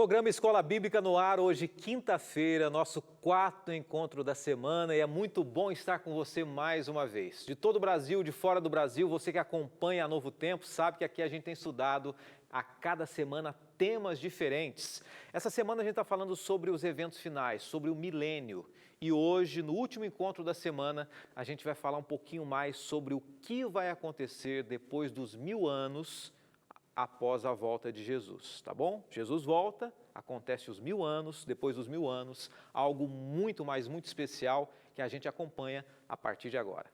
Programa Escola Bíblica no ar, hoje quinta-feira, nosso quarto encontro da semana, e é muito bom estar com você mais uma vez. De todo o Brasil, de fora do Brasil, você que acompanha a Novo Tempo, sabe que aqui a gente tem estudado a cada semana temas diferentes. Essa semana a gente está falando sobre os eventos finais, sobre o milênio. E hoje, no último encontro da semana, a gente vai falar um pouquinho mais sobre o que vai acontecer depois dos 1000 anos após a volta de Jesus, tá bom? Jesus volta, acontece os 1000 anos, depois dos 1000 anos, algo muito especial que a gente acompanha a partir de agora.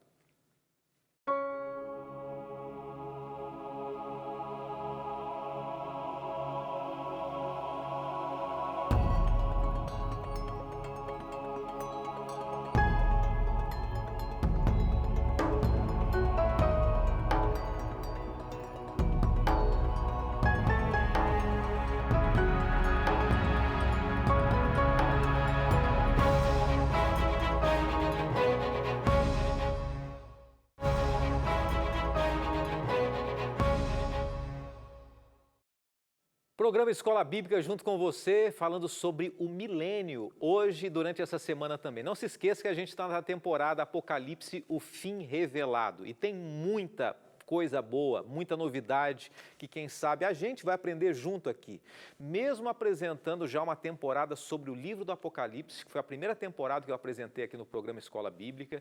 Programa Escola Bíblica junto com você, falando sobre o milênio, hoje durante essa semana também. Não se esqueça que a gente está na temporada Apocalipse, o fim revelado. E tem muita coisa boa, muita novidade, que quem sabe a gente vai aprender junto aqui. Mesmo apresentando já uma temporada sobre o livro do Apocalipse, que foi a primeira temporada que eu apresentei aqui no programa Escola Bíblica,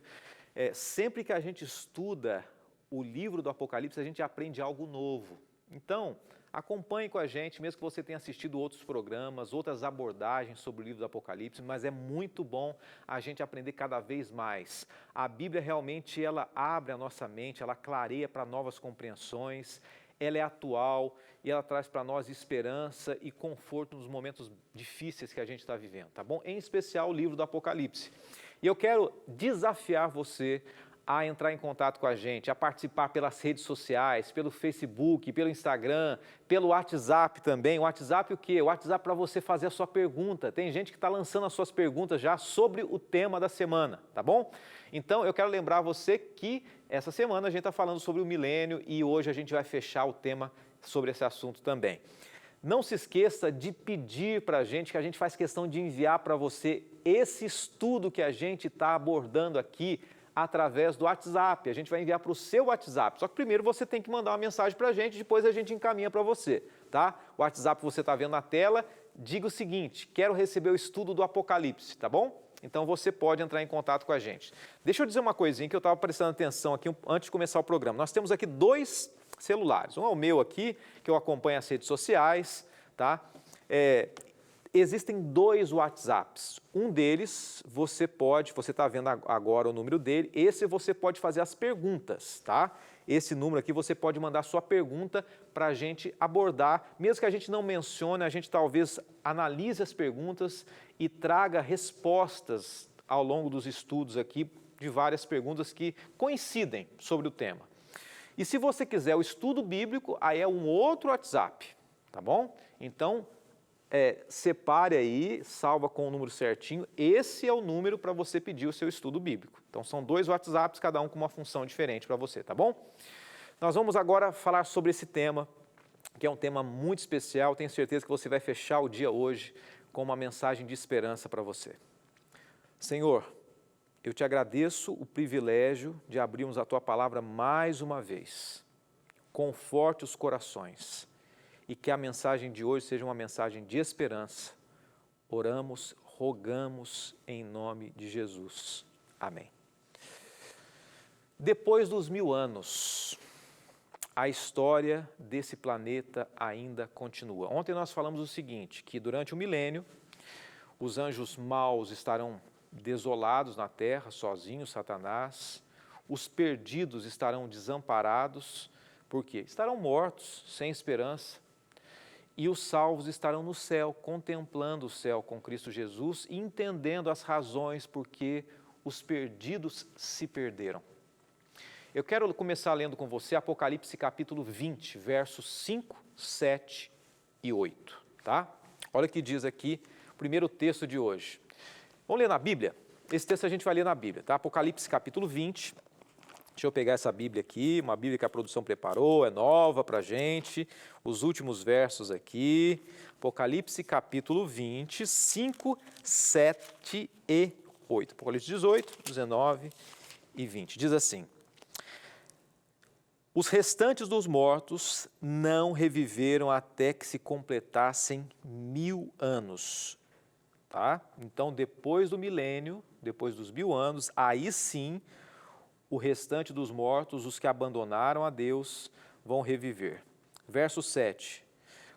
sempre que a gente estuda o livro do Apocalipse, a gente aprende algo novo. Então, acompanhe com a gente, mesmo que você tenha assistido outros programas, outras abordagens sobre o livro do Apocalipse, mas é muito bom a gente aprender cada vez mais. A Bíblia realmente ela abre a nossa mente, ela clareia para novas compreensões, ela é atual e ela traz para nós esperança e conforto nos momentos difíceis que a gente está vivendo, tá bom? Em especial o livro do Apocalipse. E eu quero desafiar você a entrar em contato com a gente, a participar pelas redes sociais, pelo Facebook, pelo Instagram, pelo WhatsApp também. O WhatsApp o quê? O WhatsApp para você fazer a sua pergunta. Tem gente que está lançando as suas perguntas já sobre o tema da semana, tá bom? Então, eu quero lembrar você que essa semana a gente está falando sobre o milênio e hoje a gente vai fechar o tema sobre esse assunto também. Não se esqueça de pedir para a gente, que a gente faz questão de enviar para você esse estudo que a gente está abordando aqui, através do WhatsApp. A gente vai enviar para o seu WhatsApp. Só que primeiro você tem que mandar uma mensagem para a gente, depois a gente encaminha para você, tá? O WhatsApp você está vendo na tela. Diga o seguinte: quero receber o estudo do Apocalipse, tá bom? Então você pode entrar em contato com a gente. Deixa eu dizer uma coisinha que eu estava prestando atenção aqui antes de começar o programa. Nós temos aqui 2 celulares. Um é o meu aqui, que eu acompanho as redes sociais, tá? Existem 2 WhatsApps. Um deles, você está vendo agora o número dele, esse você pode fazer as perguntas, tá? Esse número aqui você pode mandar sua pergunta para a gente abordar, mesmo que a gente não mencione, a gente talvez analise as perguntas e traga respostas ao longo dos estudos aqui de várias perguntas que coincidem sobre o tema. E se você quiser o estudo bíblico, aí é um outro WhatsApp, tá bom? Então, separe aí, salva com o número certinho, esse é o número para você pedir o seu estudo bíblico. Então são 2 WhatsApps, cada um com uma função diferente para você, tá bom? Nós vamos agora falar sobre esse tema, que é um tema muito especial, tenho certeza que você vai fechar o dia hoje com uma mensagem de esperança para você. Senhor, eu te agradeço o privilégio de abrirmos a Tua Palavra mais uma vez. Conforte os corações. E que a mensagem de hoje seja uma mensagem de esperança. Oramos, rogamos em nome de Jesus. Amém. Depois dos 1000 anos, a história desse planeta ainda continua. Ontem nós falamos o seguinte, que durante o milênio, os anjos maus estarão desolados na terra, sozinhos, Satanás. Os perdidos estarão desamparados, por quê? Estarão mortos, sem esperança. E os salvos estarão no céu, contemplando o céu com Cristo Jesus e entendendo as razões por que os perdidos se perderam. Eu quero começar lendo com você Apocalipse capítulo 20, versos 5, 7 e 8, tá? Olha o que diz aqui o primeiro texto de hoje. Vamos ler na Bíblia? Esse texto a gente vai ler na Bíblia, tá? Apocalipse capítulo 20, Deixa eu pegar essa Bíblia aqui, uma Bíblia que a produção preparou, é nova para a gente. Os últimos versos aqui, Apocalipse capítulo 20, 5, 7 e 8. Apocalipse 18, 19 e 20. Diz assim: os restantes dos mortos não reviveram até que se completassem 1000 anos. Tá? Então, depois do milênio, depois dos 1000 anos, aí sim, o restante dos mortos, os que abandonaram a Deus, vão reviver. Verso 7.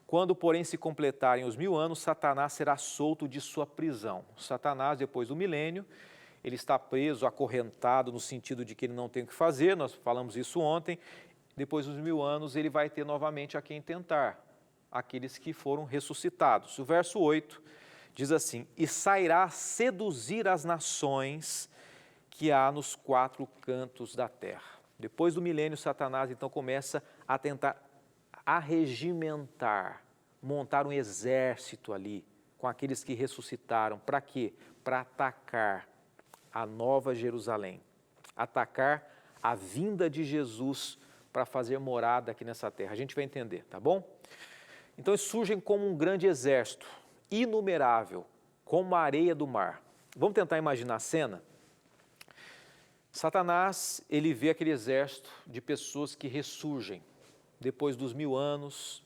Quando, porém, se completarem os 1000 anos, Satanás será solto de sua prisão. Satanás, depois do milênio, ele está preso, acorrentado, no sentido de que ele não tem o que fazer, nós falamos isso ontem. Depois dos 1000 anos, ele vai ter novamente a quem tentar, aqueles que foram ressuscitados. O verso 8 diz assim: e sairá seduzir as nações que há nos 4 cantos da terra. Depois do milênio, Satanás então começa a tentar arregimentar, montar um exército ali, com aqueles que ressuscitaram. Para quê? Para atacar a nova Jerusalém, atacar a vinda de Jesus para fazer morada aqui nessa terra. A gente vai entender, tá bom? Então, eles surgem como um grande exército, inumerável, como a areia do mar. Vamos tentar imaginar a cena? Satanás, ele vê aquele exército de pessoas que ressurgem depois dos 1000 anos,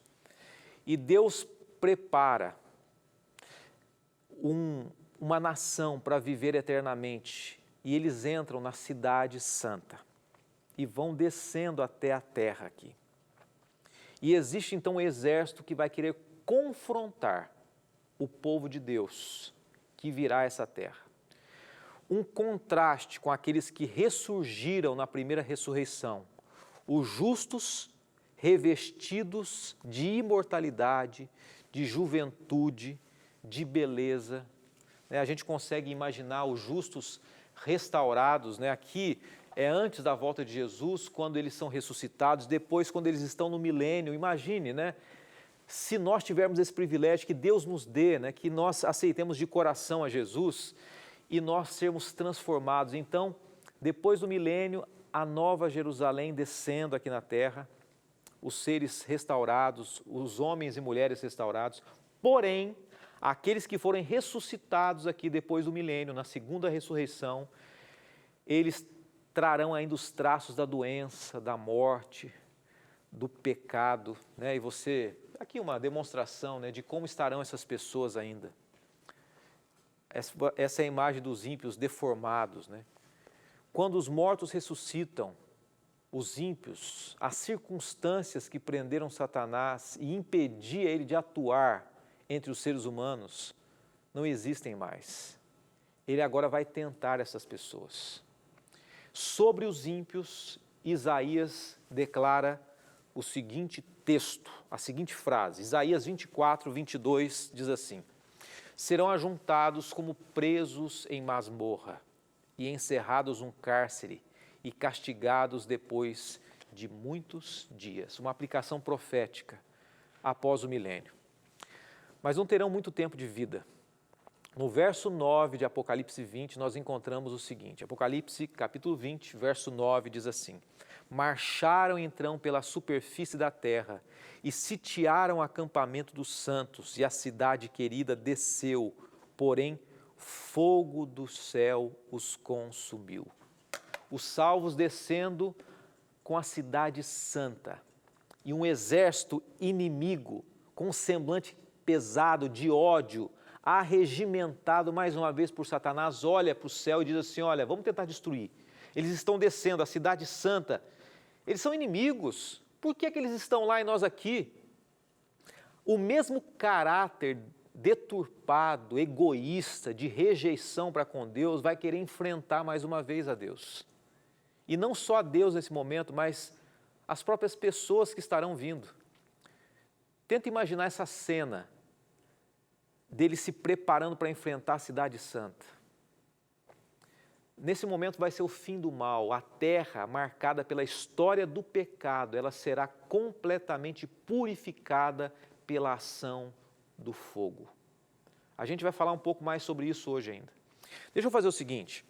e Deus prepara uma nação para viver eternamente, e eles entram na cidade santa e vão descendo até a terra aqui. E existe então um exército que vai querer confrontar o povo de Deus que virá a essa terra. Um contraste com aqueles que ressurgiram na primeira ressurreição, os justos revestidos de imortalidade, de juventude, de beleza. A gente consegue imaginar os justos restaurados, aqui é antes da volta de Jesus, quando eles são ressuscitados, depois quando eles estão no milênio. Imagine, se nós tivermos esse privilégio que Deus nos dê, que nós aceitemos de coração a Jesus e nós sermos transformados. Então, depois do milênio, a nova Jerusalém descendo aqui na terra, os seres restaurados, os homens e mulheres restaurados. Porém, aqueles que forem ressuscitados aqui depois do milênio, na segunda ressurreição, eles trarão ainda os traços da doença, da morte, do pecado, E você, aqui uma demonstração, de como estarão essas pessoas ainda. Essa é a imagem dos ímpios deformados, Quando os mortos ressuscitam, os ímpios, as circunstâncias que prenderam Satanás e impedia ele de atuar entre os seres humanos, não existem mais. Ele agora vai tentar essas pessoas. Sobre os ímpios, Isaías declara o seguinte texto, a seguinte frase, Isaías 24, 22, diz assim: serão ajuntados como presos em masmorra e encerrados num cárcere e castigados depois de muitos dias. Uma aplicação profética após o milênio. Mas não terão muito tempo de vida. No verso 9 de Apocalipse 20, nós encontramos o seguinte, Apocalipse capítulo 20, verso 9, diz assim: marcharam então pela superfície da terra e sitiaram o acampamento dos santos, e a cidade querida desceu, porém fogo do céu os consumiu. Os salvos descendo com a cidade santa e um exército inimigo com um semblante pesado de ódio, arregimentado mais uma vez por Satanás, olha para o céu e diz assim: olha, vamos tentar destruir. Eles estão descendo, a cidade santa, eles são inimigos, por que eles estão lá e nós aqui? O mesmo caráter deturpado, egoísta, de rejeição para com Deus, vai querer enfrentar mais uma vez a Deus. E não só a Deus nesse momento, mas as próprias pessoas que estarão vindo. Tenta imaginar essa cena dele se preparando para enfrentar a cidade santa. Nesse momento vai ser o fim do mal, a terra marcada pela história do pecado, ela será completamente purificada pela ação do fogo. A gente vai falar um pouco mais sobre isso hoje ainda. Deixa eu fazer o seguinte,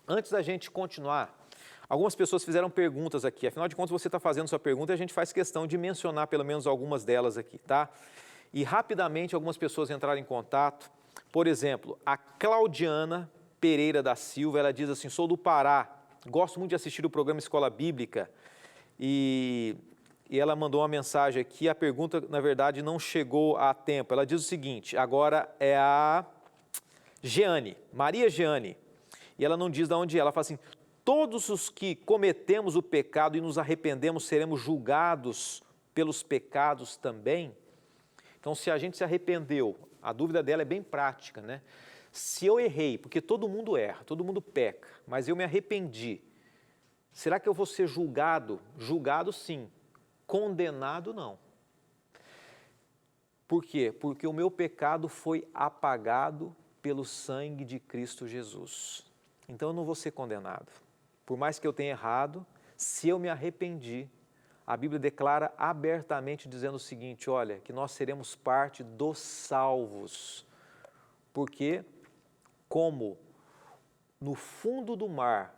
antes da gente continuar, Algumas pessoas fizeram perguntas aqui, afinal de contas você está fazendo sua pergunta e a gente faz questão de mencionar pelo menos algumas delas aqui, tá? E rapidamente algumas pessoas entraram em contato, por exemplo, a Claudiana Pereira da Silva, ela diz assim, sou do Pará, gosto muito de assistir o programa Escola Bíblica e ela mandou uma mensagem aqui, a pergunta na verdade não chegou a tempo, ela diz o seguinte, agora é a Jeane, Maria Jeane, e ela não diz de onde é, ela fala assim, todos os que cometemos o pecado e nos arrependemos seremos julgados pelos pecados também? Então, se a gente se arrependeu, a dúvida dela é bem prática, né? Se eu errei, porque todo mundo erra, todo mundo peca, mas eu me arrependi, será que eu vou ser julgado? Julgado sim, condenado não. Por quê? Porque o meu pecado foi apagado pelo sangue de Cristo Jesus. Então eu não vou ser condenado. Por mais que eu tenha errado, se eu me arrependi, a Bíblia declara abertamente dizendo o seguinte, olha, que nós seremos parte dos salvos. Porque como no fundo do mar,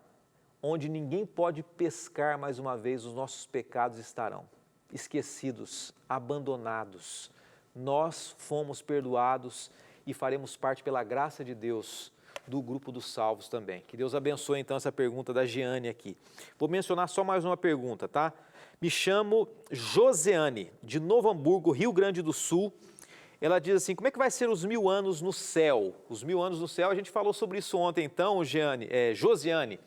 onde ninguém pode pescar mais uma vez, os nossos pecados estarão esquecidos, abandonados. Nós fomos perdoados e faremos parte pela graça de Deus do grupo dos salvos também. Que Deus abençoe então essa pergunta da Jeane aqui. Vou mencionar só mais uma pergunta, tá? Me chamo Joseane, de Novo Hamburgo, Rio Grande do Sul. Ela diz assim, como é que vai ser os 1000 anos no céu? Os 1000 anos no céu, a gente falou sobre isso ontem então, Josiane.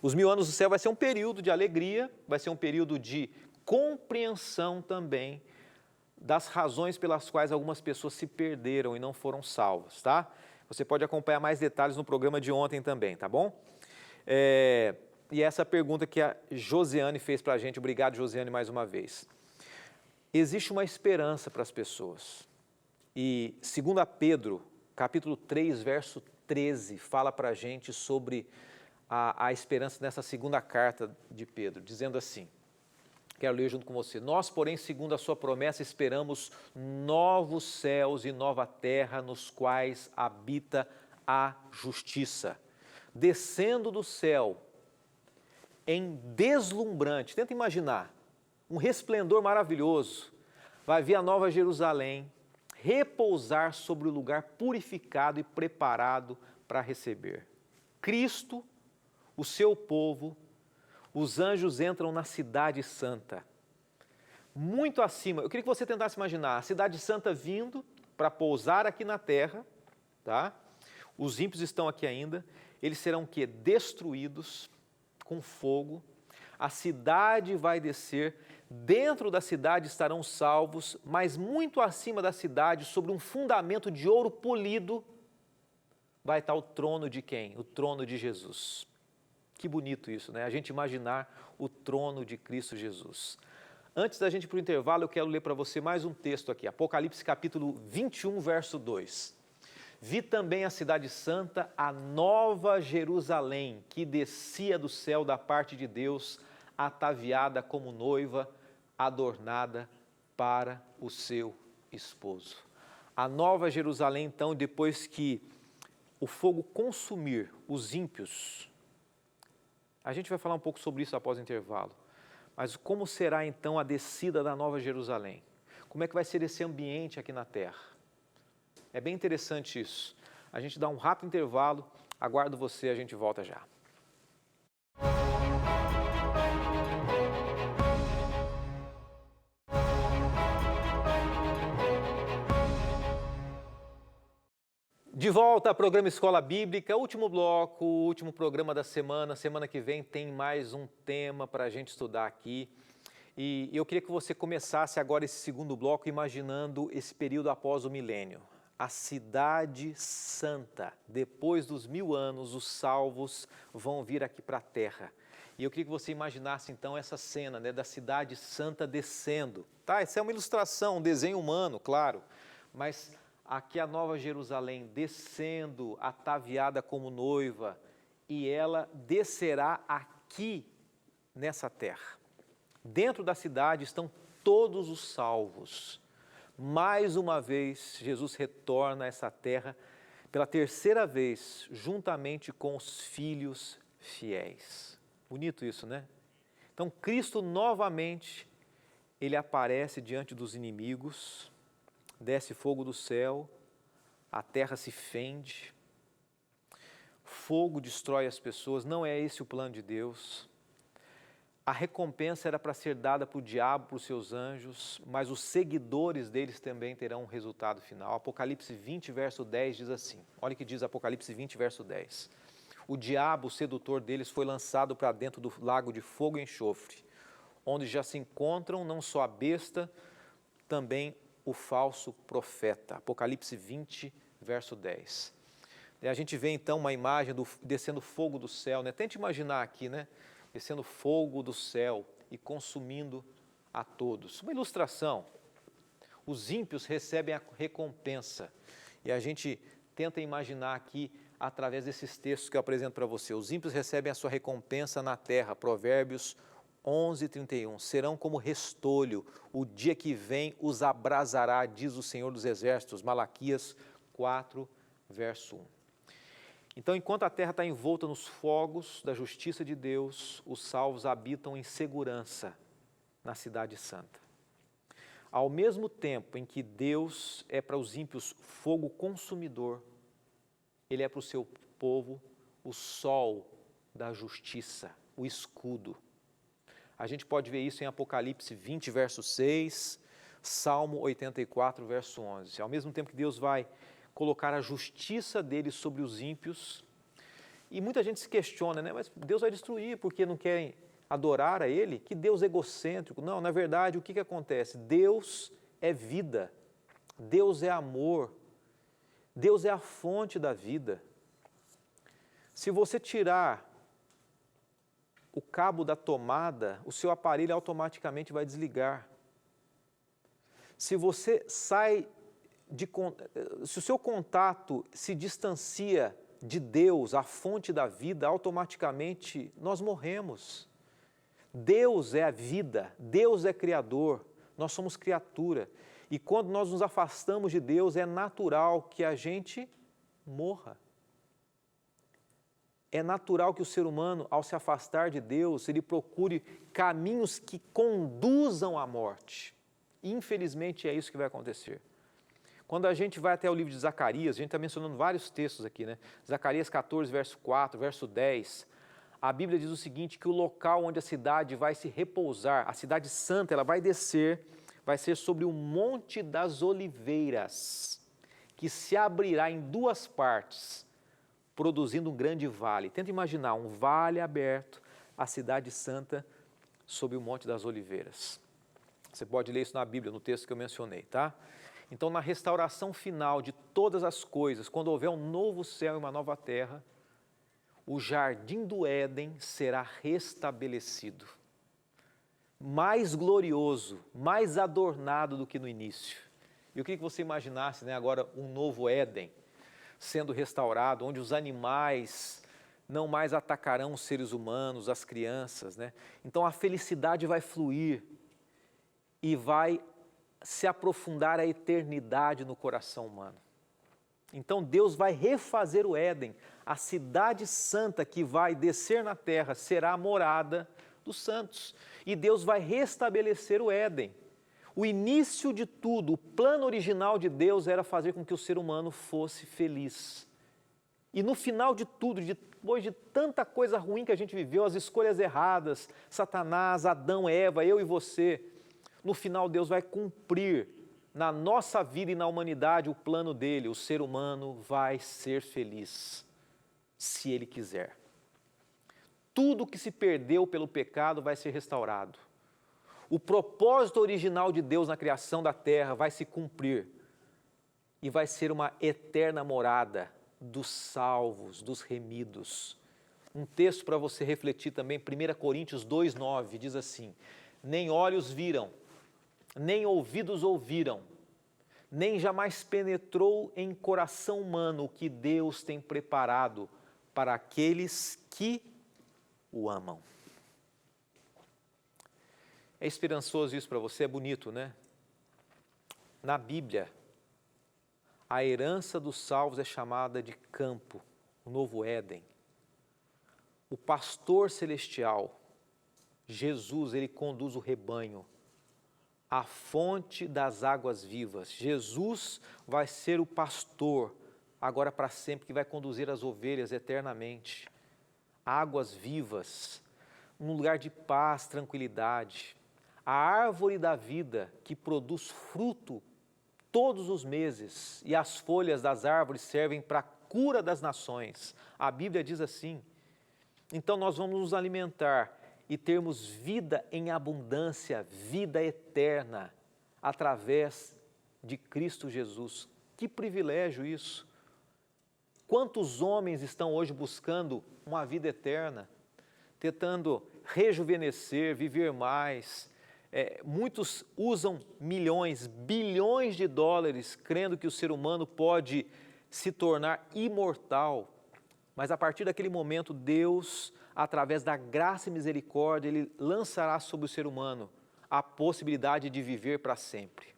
Os 1000 anos no céu vai ser um período de alegria, vai ser um período de compreensão também das razões pelas quais algumas pessoas se perderam e não foram salvas, tá? Você pode acompanhar mais detalhes no programa de ontem também, tá bom? E essa pergunta que a Josiane fez para a gente, obrigado Josiane mais uma vez. Existe uma esperança para as pessoas. E 2 Pedro, capítulo 3, verso 13, fala para a gente sobre a esperança nessa segunda carta de Pedro, dizendo assim, quero ler junto com você. Nós, porém, segundo a sua promessa, esperamos novos céus e nova terra nos quais habita a justiça, descendo do céu em deslumbrante, tenta imaginar, um resplendor maravilhoso, vai vir a nova Jerusalém, repousar sobre o lugar purificado e preparado para receber. Cristo, o seu povo, os anjos entram na cidade santa, muito acima. Eu queria que você tentasse imaginar a cidade santa vindo para pousar aqui na terra, tá? Os ímpios estão aqui ainda, eles serão o quê? Destruídos com fogo, a cidade vai descer, dentro da cidade estarão salvos, mas muito acima da cidade, sobre um fundamento de ouro polido, vai estar o trono de quem? O trono de Jesus. Que bonito isso, né? A gente imaginar o trono de Cristo Jesus. Antes da gente ir para o intervalo, eu quero ler para você mais um texto aqui, Apocalipse capítulo 21, verso 2. Vi também a cidade santa, a nova Jerusalém, que descia do céu da parte de Deus, ataviada como noiva, adornada para o seu esposo. A nova Jerusalém, então, depois que o fogo consumir os ímpios, a gente vai falar um pouco sobre isso após o intervalo. Mas como será então a descida da Nova Jerusalém? Como é que vai ser esse ambiente aqui na terra? É bem interessante isso. A gente dá um rápido intervalo, aguardo você, a gente volta já. De volta ao programa Escola Bíblica, último bloco, último programa da semana. Semana que vem tem mais um tema para a gente estudar aqui. E eu queria que você começasse agora esse segundo bloco imaginando esse período após o milênio. A cidade santa, depois dos 1000 anos, os salvos vão vir aqui para a terra. E eu queria que você imaginasse então essa cena, né, da cidade santa descendo. Tá, essa é uma ilustração, um desenho humano, claro, mas aqui a Nova Jerusalém descendo, ataviada como noiva, e ela descerá aqui nessa terra. Dentro da cidade estão todos os salvos. Mais uma vez, Jesus retorna a essa terra pela terceira vez, juntamente com os filhos fiéis. Bonito isso, né? Então, Cristo novamente, ele aparece diante dos inimigos, desce fogo do céu, a terra se fende, fogo destrói as pessoas, não é esse o plano de Deus. A recompensa era para ser dada para o diabo, para os seus anjos, mas os seguidores deles também terão um resultado final. Apocalipse 20, verso 10 diz assim, olha o que diz Apocalipse 20, verso 10. O diabo, o sedutor deles, foi lançado para dentro do lago de fogo e enxofre, onde já se encontram não só a besta, também o falso profeta. Apocalipse 20, verso 10. E a gente vê então uma imagem descendo fogo do céu, né? Tente imaginar aqui, né? Descendo fogo do céu e consumindo a todos. Uma ilustração. Os ímpios recebem a recompensa. E a gente tenta imaginar aqui, através desses textos que eu apresento para você. Os ímpios recebem a sua recompensa na terra. Provérbios 11:31. Serão como restolho, o dia que vem os abrasará, diz o Senhor dos Exércitos. Malaquias 4, verso 1. Então, enquanto a terra está envolta nos fogos da justiça de Deus, os salvos habitam em segurança na cidade santa. Ao mesmo tempo em que Deus é para os ímpios fogo consumidor, Ele é para o seu povo o sol da justiça, o escudo. A gente pode ver isso em Apocalipse 20, verso 6, Salmo 84, verso 11. Ao mesmo tempo que Deus vai colocar a justiça dele sobre os ímpios, e muita gente se questiona, né? Mas Deus vai destruir porque não querem adorar a Ele? Que Deus egocêntrico. Não, na verdade, o que acontece? Deus é vida, Deus é amor, Deus é a fonte da vida. Se você tirar o cabo da tomada, o seu aparelho automaticamente vai desligar. Se você se o seu contato se distancia de Deus, a fonte da vida, automaticamente nós morremos. Deus é a vida, Deus é criador, nós somos criatura. E quando nós nos afastamos de Deus, é natural que a gente morra. É natural que o ser humano, ao se afastar de Deus, ele procure caminhos que conduzam à morte. Infelizmente é isso que vai acontecer. Quando a gente vai até o livro de Zacarias, a gente está mencionando vários textos aqui, né? Zacarias 14, verso 4, verso 10, a Bíblia diz o seguinte, que o local onde a cidade vai se repousar, a cidade santa, ela vai descer, vai ser sobre o Monte das Oliveiras, que se abrirá em duas partes, produzindo um grande vale. Tenta imaginar um vale aberto, a cidade santa sobre o Monte das Oliveiras. Você pode ler isso na Bíblia, no texto que eu mencionei, tá? Então, na restauração final de todas as coisas, quando houver um novo céu e uma nova terra, o jardim do Éden será restabelecido. Mais glorioso, mais adornado do que no início. Eu queria que você imaginasse, né, agora um novo Éden sendo restaurado, onde os animais não mais atacarão os seres humanos, as crianças, né? Então a felicidade vai fluir e vai se aprofundar a eternidade no coração humano. Então Deus vai refazer o Éden, a cidade santa que vai descer na terra será a morada dos santos. E Deus vai restabelecer o Éden. O início de tudo, o plano original de Deus era fazer com que o ser humano fosse feliz. E no final de tudo, depois de tanta coisa ruim que a gente viveu, as escolhas erradas, Satanás, Adão, Eva, eu e você, no final Deus vai cumprir na nossa vida e na humanidade o plano dele, o ser humano vai ser feliz, se ele quiser. Tudo que se perdeu pelo pecado vai ser restaurado. O propósito original de Deus na criação da terra vai se cumprir e vai ser uma eterna morada dos salvos, dos remidos. Um texto para você refletir também, 1 Coríntios 2,9, diz assim, nem olhos viram, nem ouvidos ouviram, nem jamais penetrou em coração humano o que Deus tem preparado para aqueles que o amam. É esperançoso isso para você? É bonito, né? Na Bíblia, a herança dos salvos é chamada de campo, o novo Éden. o pastor celestial, Jesus, ele conduz o rebanho à fonte das águas vivas. Jesus vai ser o pastor, agora para sempre, que vai conduzir as ovelhas eternamente. Águas vivas, um lugar de paz, tranquilidade. A árvore da vida que produz fruto todos os meses, e as folhas das árvores servem para a cura das nações. A Bíblia diz assim. Então nós vamos nos alimentar e termos vida em abundância, vida eterna, através de Cristo Jesus. Que privilégio isso! Quantos homens estão hoje buscando uma vida eterna, tentando rejuvenescer, viver mais? Muitos usam milhões, bilhões de dólares, crendo que o ser humano pode se tornar imortal. Mas a partir daquele momento, Deus, através da graça e misericórdia, Ele lançará sobre o ser humano a possibilidade de viver para sempre.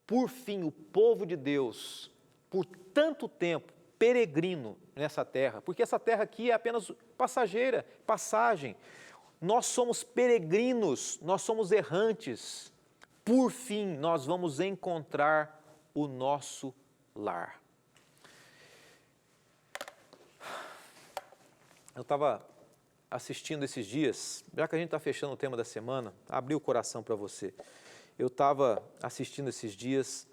Por fim, o povo de Deus, por tanto tempo, peregrino nessa terra, porque essa terra aqui é apenas passageira, passagem. Nós somos peregrinos, nós somos errantes. Por fim, nós vamos encontrar o nosso lar. Eu estava assistindo esses dias, já que a gente está fechando o tema da semana, abri o coração para você. Eu estava assistindo esses dias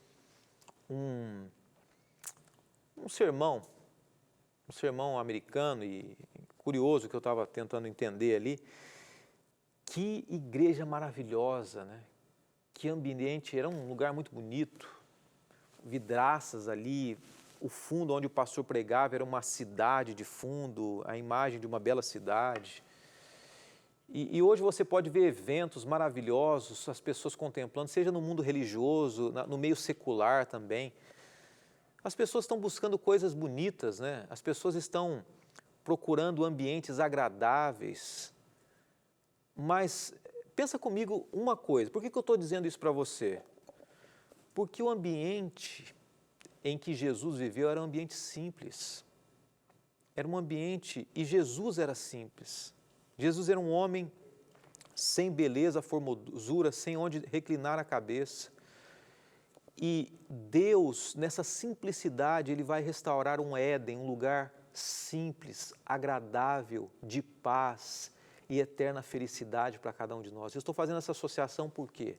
um sermão americano, e curioso, que eu estava tentando entender ali. Que igreja maravilhosa, né? Que ambiente, era um lugar muito bonito, vidraças ali, o fundo onde o pastor pregava era uma cidade de fundo, a imagem de uma bela cidade. E hoje você pode ver eventos maravilhosos, as pessoas contemplando, seja no mundo religioso, no meio secular também. As pessoas estão buscando coisas bonitas, né? As pessoas estão procurando ambientes agradáveis. Mas pensa comigo uma coisa, por que eu estou dizendo isso para você? Porque o ambiente em que Jesus viveu era um ambiente simples. Era um ambiente, e Jesus era simples. Jesus era um homem sem beleza, formosura, sem onde reclinar a cabeça. E Deus, nessa simplicidade, Ele vai restaurar um Éden, um lugar simples, agradável, de paz e eterna felicidade para cada um de nós. Eu estou fazendo essa associação por quê?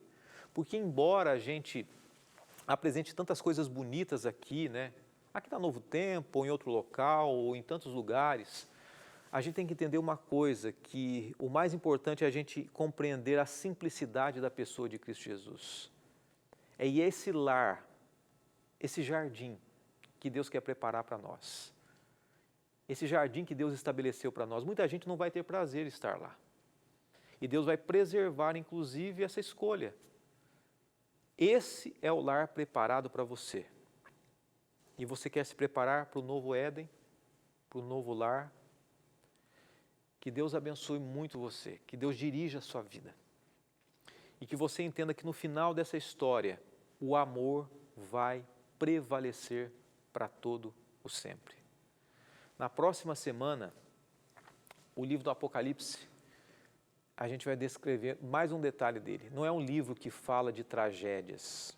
Porque embora a gente apresente tantas coisas bonitas aqui, né? Aqui na Novo Tempo, ou em outro local, ou em tantos lugares, a gente tem que entender uma coisa, que o mais importante é a gente compreender a simplicidade da pessoa de Cristo Jesus. É esse lar, esse jardim que Deus quer preparar para nós. Esse jardim que Deus estabeleceu para nós. Muita gente não vai ter prazer em estar lá. E Deus vai preservar, inclusive, essa escolha. Esse é o lar preparado para você. E você quer se preparar para o novo Éden, para o novo lar? Que Deus abençoe muito você, que Deus dirija a sua vida. E que você entenda que no final dessa história, o amor vai prevalecer para todo o sempre. Na próxima semana, o livro do Apocalipse, a gente vai descrever mais um detalhe dele. Não é um livro que fala de tragédias,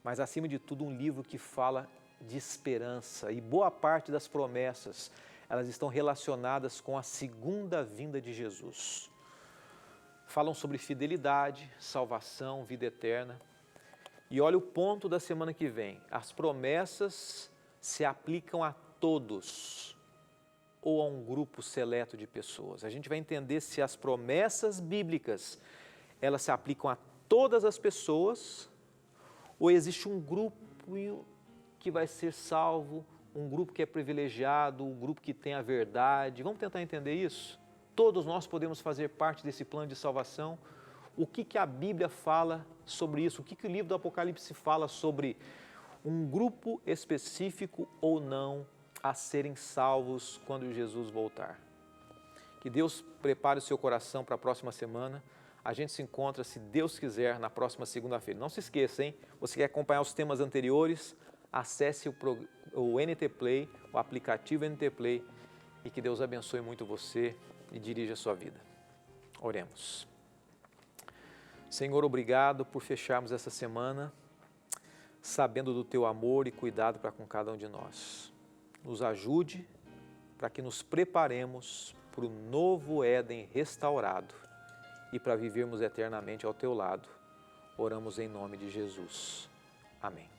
mas acima de tudo um livro que fala de esperança. E boa parte das promessas, elas estão relacionadas com a segunda vinda de Jesus. Falam sobre fidelidade, salvação, vida eterna. E olha o ponto da semana que vem. As promessas se aplicam a todos ou a um grupo seleto de pessoas. A gente vai entender se as promessas bíblicas, elas se aplicam a todas as pessoas ou existe um grupo que vai ser salvo, um grupo que é privilegiado, um grupo que tem a verdade. Vamos tentar entender isso? Todos nós podemos fazer parte desse plano de salvação. O que a Bíblia fala sobre isso? O que o livro do Apocalipse fala sobre um grupo específico ou não a serem salvos quando Jesus voltar? Que Deus prepare o seu coração para a próxima semana. A gente se encontra, se Deus quiser, na próxima segunda-feira. Não se esqueça, hein? Você quer acompanhar os temas anteriores? Acesse o NT Play, o aplicativo NT Play, e que Deus abençoe muito você e dirija a sua vida. Oremos. Senhor, obrigado por fecharmos essa semana sabendo do Teu amor e cuidado para com cada um de nós. Nos ajude para que nos preparemos para o novo Éden restaurado e para vivermos eternamente ao Teu lado. Oramos em nome de Jesus. Amém.